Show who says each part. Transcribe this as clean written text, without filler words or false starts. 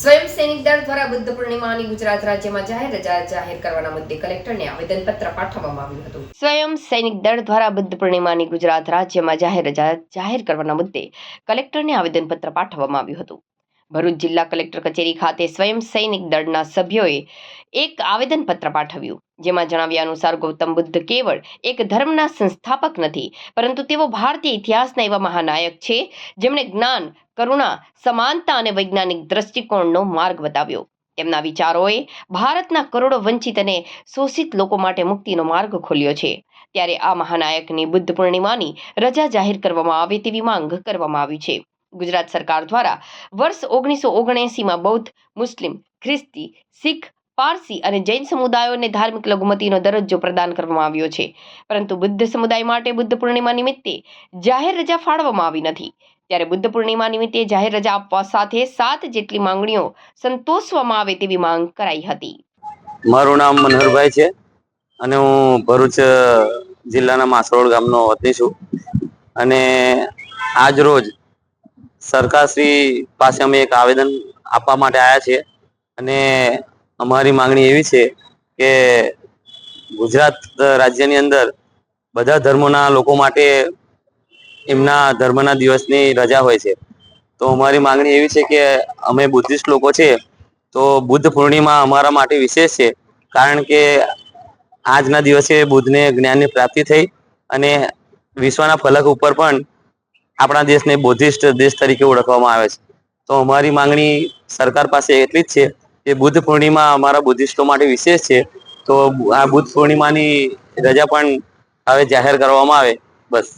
Speaker 1: સ્વયં સૈનિક દળ દ્વારા બુદ્ધ પૂર્ણિમાની ગુજરાત રાજ્યમાં જાહેર રજા જાહેર કરવાના મુદ્દે કલેક્ટરને આવેદનપત્ર પાઠવવામાં આવ્યું હતું. સ્વયં સૈનિક દળ દ્વારા બુદ્ધ પૂર્ણિમાની ગુજરાત રાજ્યમાં જાહેર રજા જાહેર કરવાના મુદ્દે કલેક્ટરને આવેદનપત્ર પાઠવવામાં આવ્યું હતું. ભરૂચ જિલ્લા કલેક્ટર કચેરી ખાતે સ્વયં સૈનિક દળના સભ્યોએ એક આવેદનપત્ર પાઠવ્યું, જેમાં જણાવ્યા અનુસાર ગૌતમ બુદ્ધ કેવળ એક ધર્મના સંસ્થાપક નથી, પરંતુ તેઓ ભારતીય ઇતિહાસના એવા મહાનાયક છે જેમણે જ્ઞાન, કરુણા, સમાનતા અને વૈજ્ઞાનિક દ્રષ્ટિકોણનો માર્ગ બતાવ્યો. તેમના વિચારોએ ભારતના કરોડો વંચિત અને શોષિત લોકો માટે મુક્તિનો માર્ગ ખોલ્યો છે. ત્યારે આ મહાનાયકની બુદ્ધ પૂર્ણિમાની રજા જાહેર કરવામાં આવે તેવી માંગ કરવામાં આવી છે. ગુજરાત સરકાર દ્વારા વર્ષ 1979માં બૌદ્ધ, મુસ્લિમ, ખ્રિસ્તી, શીખ, પારસી અને જૈન સમુદાયોને ધાર્મિક લઘુમતીનો દરજ્જો પ્રદાન કરવામાં આવ્યો છે, પરંતુ બુદ્ધ સમુદાય માટે બુદ્ધ પૂર્ણિમા નિમિત્તે જાહેર રજા ફાળવવામાં આવી નથી. ત્યારે બુદ્ધ પૂર્ણિમા નિમિત્તે જાહેર રજા આપવા સાથે 7 જેટલી માંગણીઓ સંતોષવામાં આવે તેવી માંગ કરાઈ હતી.
Speaker 2: મારું નામ મનહરભાઈ છે અને હું ભરૂચ જિલ્લાના માસરોડ ગામનો વતની છું. અને આજ રોજ સરકારશ્રી પાસે અમે એક આવેદન આપવા માટે આવ્યા છીએ અને અમારી માંગણી એવી છે કે ગુજરાત રાજ્યની અંદર બધા ધર્મોના લોકો માટે એમના ધર્મના દિવસની રજા હોય છે. તો અમારી માંગણી એવી છે કે અમે બુદ્ધિસ્ટ લોકો છે, તો બુદ્ધ પૂર્ણિમા અમારા માટે વિશેષ છે, કારણ કે આજના દિવસે બુદ્ધને જ્ઞાનની પ્રાપ્તિ થઈ અને વિશ્વના ફલક ઉપર પણ આપણા દેશને બૌદ્ધિસ્ટ દેશ તરીકે ઓળખવામાં આવે છે. તો અમારી માંગણી સરકાર પાસે એટલી જ છે કે બુદ્ધ પૂર્ણિમા અમારા બુદ્ધિસ્ટો માટે વિશેષ છે, તો આ બુદ્ધ પૂર્ણિમાની રજા પણ હવે જાહેર કરવામાં આવે. બસ.